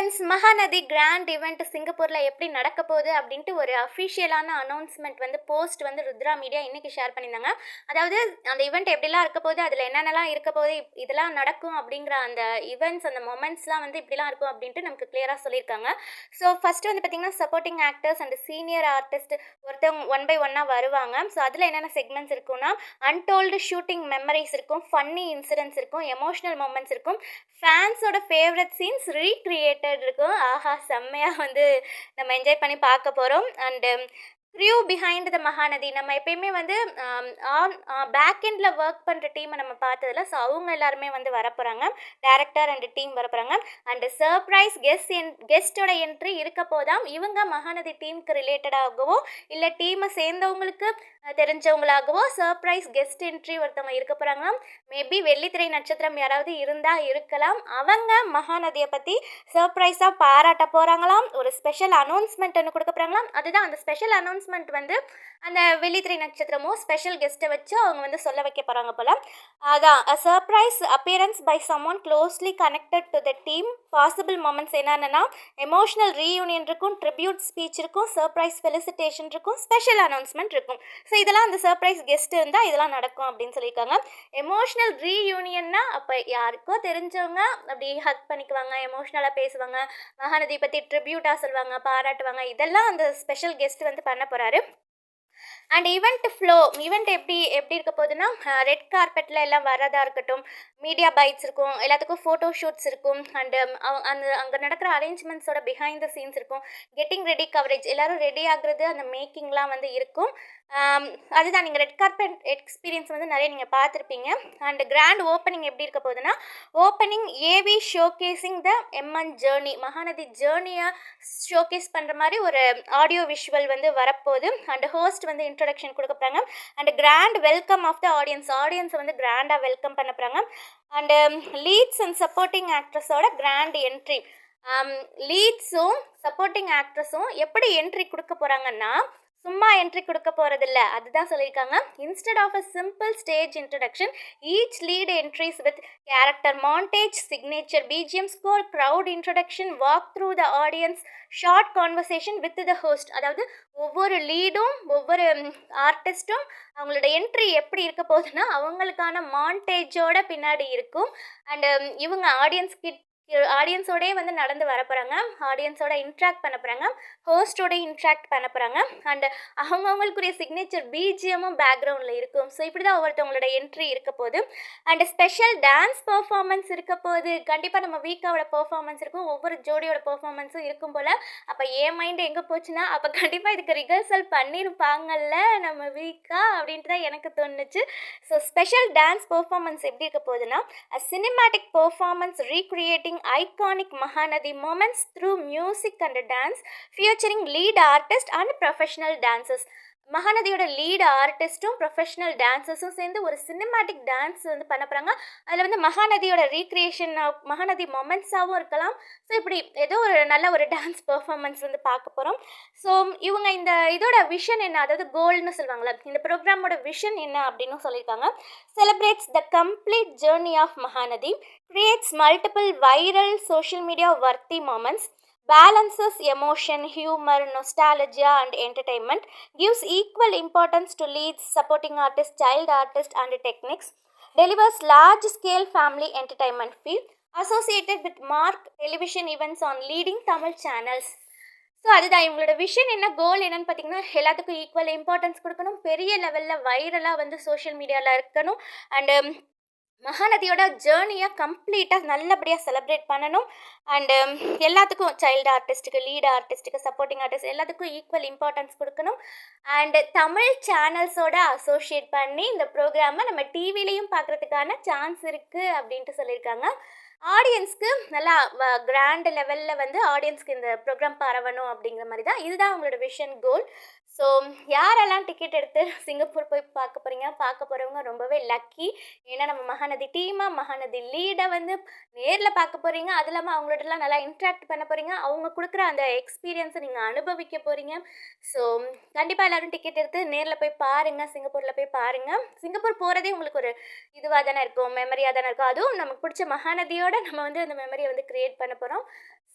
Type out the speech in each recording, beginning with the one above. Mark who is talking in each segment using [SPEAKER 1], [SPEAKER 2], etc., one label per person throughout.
[SPEAKER 1] Friends, Mahanadi grand event சிங்கப்பூர்ல எப்படி நடக்க போகுது அப்படின்ட்டு ஒரு அஃபிஷியலான அனௌன்ஸ்மெண்ட் வந்து போஸ்ட் வந்து ருத்ரா மீடியா இன்னைக்கு ஷேர் பண்ணியிருந்தாங்க. அதாவது அந்த ஈவெண்ட் எப்படிலாம் இருக்க போகுது, அதில் என்னென்னலாம் இருக்க போகுது, இதெல்லாம் நடக்கும் அப்படிங்கிற அந்த ஈவெண்ட்ஸ் அந்த மொமெண்ட்ஸ்லாம் வந்து இப்படிலாம் இருக்கும் அப்படின்ட்டு நமக்கு கிளியராக சொல்லியிருக்காங்க. ஸோ ஃபர்ஸ்ட் வந்து பார்த்தீங்கன்னா supporting actors and senior artist ஒருத்தவங்க ஒன் பை ஒன்னாக வருவாங்க. ஸோ அதில் என்னென்ன செக்மெண்ட்ஸ் இருக்கும்னா அன்டோல்டு ஷூட்டிங் மெமரிஸ் இருக்கும், ஃபன்னி இன்சிடென்ட்ஸ் இருக்கும், எமோஷனல் மூமெண்ட்ஸ் இருக்கும், ஃபேன்ஸோட ஃபேவரட் சீன்ஸ் ரீக்ரியேட்டட் இருக்கும். ஆஹா, செம்மையாக வந்து நம்ம என்ஜாய் பண்ணி பார்க்க போகிறோம். And crew behind the Mahanadi நம்ம எப்பயுமே வந்து ஆன் பேக் எண்டில் ஒர்க் பண்ணுற டீமை நம்ம பார்த்ததில்ல. ஸோ அவங்க எல்லாருமே வந்து வரப்போகிறாங்க, டேரக்டர் அண்ட் டீம் வரப்போகிறாங்க. அண்டு சர்ப்ரைஸ் கெஸ்டோட என்ட்ரி இருக்க போதாம். இவங்க மகாநதி டீமுக்கு ரிலேட்டடாகவோ இல்லை டீமை சேர்ந்தவங்களுக்கு தெரிஞ்சவங்களாகவோ சர்ப்ரைஸ் கெஸ்ட் என்ட்ரி ஒருத்தவங்க இருக்க போகிறாங்களாம். மேபி வெள்ளித்திரை நட்சத்திரம் யாராவது இருந்தால் இருக்கலாம். அவங்க மகாநதியை பற்றி சர்ப்ரைஸாக பாராட்ட போகிறாங்களாம். ஒரு ஸ்பெஷல் அனௌன்ஸ்மெண்ட் ஒன்று கொடுக்க போகிறாங்களாம். அதுதான் அந்த ஸ்பெஷல் அனௌன்ஸ்மெண்ட் வந்து அந்த வெள்ளித்திரை நட்சத்திரமோ ஸ்பெஷல் கெஸ்ட்டை வச்சு அவங்க வந்து சொல்ல வைக்க போகிறாங்க போல். அதான் surprise appearance by someone closely connected to the team. Possible moments என்னென்னா எமோஷனல் ரீயூனியன் இருக்கும், ட்ரிபியூட் ஸ்பீச் இருக்கும், சர்ப்ரைஸ் ஃபெலிசிட்டேஷன் இருக்கும், ஸ்பெஷல் அனௌன்ஸ்மெண்ட் இருக்கும். ஸோ இதெல்லாம் அந்த சர்ப்ரைஸ் கெஸ்ட் இருந்தால் இதெல்லாம் நடக்கும் அப்படின்னு சொல்லியிருக்காங்க. எமோஷ்னல் ரீயூனியன்னா அப்போ யாருக்கோ தெரிஞ்சவங்க அப்படி ஹக் பண்ணிக்குவாங்க, எமோஷ்னலாக பேசுவாங்க, மகாநதி பற்றி ட்ரிபியூட்டாக சொல்லுவாங்க, பாராட்டுவாங்க. இதெல்லாம் அந்த ஸ்பெஷல் கெஸ்ட் வந்து பண்ண போகிறாரு. அண்ட் ஈவெண்ட் ஈவெண்ட் எப்படி இருக்க போகுதுன்னா ரெட் கார்பெட்டில் எல்லாம் வரதா இருக்கட்டும், மீடியா பைட்ஸ் இருக்கும், எல்லாத்துக்கும் ஃபோட்டோ ஷூட்ஸ் இருக்கும், அண்டு அந்த அங்கே நடக்கிற அரேஞ்ச்மெண்ட்ஸோட பிஹைண்ட் த சீன்ஸ் இருக்கும், கெட்டிங் ரெடி கவரேஜ், எல்லோரும் ரெடி ஆகுறது, அந்த மேக்கிங்லாம் வந்து இருக்கும். அதுதான் நீங்கள் ரெட் கார்பெட் எக்ஸ்பீரியன்ஸ் வந்து நிறைய நீங்கள் பார்த்துருப்பீங்க. அண்ட் கிராண்ட் ஓப்பனிங் எப்படி இருக்க போகுதுன்னா ஓப்பனிங் ஏவி ஷோகேஸிங் த எம்என் ஜேர்னி, மகாநதி ஜேர்னியை ஷோகேஸ் பண்ணுற மாதிரி ஒரு ஆடியோ விஷுவல் வந்து வரப்போகுது. அண்ட் ஹோஸ்ட் வந்து இன்ட்ரடக்ஷன் கொடுக்க போகிறாங்க. And grand welcome of the ஆடியன்ஸை வந்து கிராண்டாக வெல்கம் பண்ண போகிறாங்க. அண்டு லீட்ஸ் அண்ட் சப்போர்ட்டிங் ஆக்ட்ரஸோட கிராண்ட் என்ட்ரி. லீட்ஸும் சப்போர்ட்டிங் ஆக்ட்ரஸும் எப்படி என்ட்ரி கொடுக்க போகிறாங்கன்னா சும்மா என்ட்ரி கொடுக்க போகிறதில்ல, அதுதான் சொல்லியிருக்காங்க. Instead of a simple stage introduction, each lead entries with character montage, signature BGM score, crowd introduction, walk through the audience, short conversation with the host. அதாவது ஒவ்வொரு லீடும் ஒவ்வொரு ஆர்டிஸ்ட்டும் அவங்களோட என்ட்ரி எப்படி இருக்க போகுதுன்னா அவங்களுக்கான மாண்டேஜோட பின்னாடி இருக்கும். அண்டு இவங்க ஆடியன்ஸோடய வந்து நடந்து வர போகிறாங்க, ஆடியன்ஸோட இன்ட்ராக்ட் பண்ண போகிறாங்க, ஹோஸ்டோட இன்ட்ராக்ட் பண்ண போகிறாங்க. அண்டு அவங்கவுங்களுக்குரிய சிக்னேச்சர் பிஜிஎம்மும் பேக்ரவுண்டில் இருக்கும். ஸோ இப்படி தான் ஒவ்வொருத்தவங்களோட என்ட்ரி இருக்க போகுது. அண்டு ஸ்பெஷல் டான்ஸ் பர்ஃபார்மன்ஸ் இருக்க போகுது. கண்டிப்பாக நம்ம வீக்காவோட பர்ஃபார்மன்ஸ் இருக்கும், ஒவ்வொரு ஜோடியோட பர்ஃபார்மன்ஸும் இருக்கும் போல். அப்போ என் மைண்டு எங்கே போச்சுன்னா அப்போ கண்டிப்பாக இதுக்கு ரிஹர்சல் பண்ணியிருப்பாங்கல்ல நம்ம வீக்கா அப்படின்ட்டு தான் எனக்கு தோணுச்சு. ஸோ ஸ்பெஷல் டான்ஸ் பர்ஃபார்மன்ஸ் எப்படி இருக்க போகுதுன்னா cinematic performance recreating iconic Mahanadi moments through music and dance featuring lead artist and professional dancers. மகாநதியோட லீட் ஆர்டிஸ்ட்டும் ப்ரொஃபஷனல் டான்ஸர்ஸும் சேர்ந்து ஒரு சினிமேட்டிக் டான்ஸ் வந்து பண்ண போகிறாங்க. அதில் வந்து மகாநதியோட ரீக்ரியேஷன் மகாநதி மொமெண்ட்ஸாகவும் இருக்கலாம். ஸோ இப்படி ஏதோ ஒரு நல்ல ஒரு டான்ஸ் பர்ஃபார்மன்ஸ் வந்து பார்க்க போகிறோம். ஸோ இவங்க இந்த இதோட விஷன் என்ன, அதாவது கோல்னு சொல்லுவாங்களே, இந்த ப்ரோக்ராமோட விஷன் என்ன அப்படின்னு சொல்லியிருக்காங்க. Celebrates the complete journey of Mahanadi, creates multiple viral social media worthy moments, balances emotion, humor, nostalgia and entertainment, gives equal importance to leads, supporting artists, child artists and techniques, delivers large scale family entertainment feel, associated with marked television events on leading Tamil channels. So அதுதான் இவங்களோட vision என்ன, கோல் என்னன்னு பார்த்தீங்கன்னா எல்லாத்துக்கும் equal importance கொடுக்கணும், பெரிய லெவலில் வைரலாக வந்து சோஷியல் மீடியாவில் இருக்கணும், அண்டு மகாநதியோட ஜேர்னியை கம்ப்ளீட்டாக நல்லபடியாக செலிப்ரேட் பண்ணணும். அண்டு எல்லாத்துக்கும் சைல்டு ஆர்டிஸ்ட்டுக்கு, லீட் ஆர்டிஸ்ட்டுக்கு, சப்போர்ட்டிங் ஆர்டிஸ்ட் எல்லாத்துக்கும் ஈக்குவல் இம்பார்ட்டன்ஸ் கொடுக்கணும். அண்டு தமிழ் சேனல்ஸோட அசோசியேட் பண்ணி இந்த ப்ரோக்ராமை நம்ம டிவிலையும் பார்க்குறதுக்கான சான்ஸ் இருக்குது அப்படின்ட்டு சொல்லியிருக்காங்க. ஆடியன்ஸ்க்கு நல்லா கிராண்ட் லெவலில் வந்து ஆடியன்ஸ்க்கு இந்த ப்ரோக்ராம் பரவணும் அப்படிங்கிற மாதிரி தான், இதுதான் அவங்களோட விஷன் கோல். ஸோ யாரெல்லாம் டிக்கெட் எடுத்து சிங்கப்பூர் போய் பார்க்க போகிறவங்க ரொம்பவே லக்கி. ஏன்னா நம்ம மகாநதி டீமாக மகாநதி லீடை வந்து நேரில் பார்க்க போகிறீங்க, அது இல்லாமல் அவங்களோடலாம் நல்லா இன்ட்ராக்ட் பண்ண போகிறீங்க, அவங்க கொடுக்குற அந்த எக்ஸ்பீரியன்ஸை நீங்கள் அனுபவிக்க போகிறீங்க. ஸோ கண்டிப்பாக எல்லோரும் டிக்கெட் எடுத்து நேரில் போய் பாருங்கள், சிங்கப்பூரில் போய் பாருங்கள். சிங்கப்பூர் போகிறதே உங்களுக்கு ஒரு இதுவாக தானே இருக்கும், மெமரியாக தானே இருக்கும். அதுவும் நமக்கு பிடிச்ச மகாநதியோட நம்ம வந்து அந்த மெமரியை வந்து க்ரியேட் பண்ண போகிறோம்.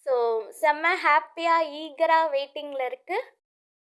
[SPEAKER 1] ஸோ செம்ம ஹாப்பியாக ஈகராக வெயிட்டிங்கில் இருக்குது.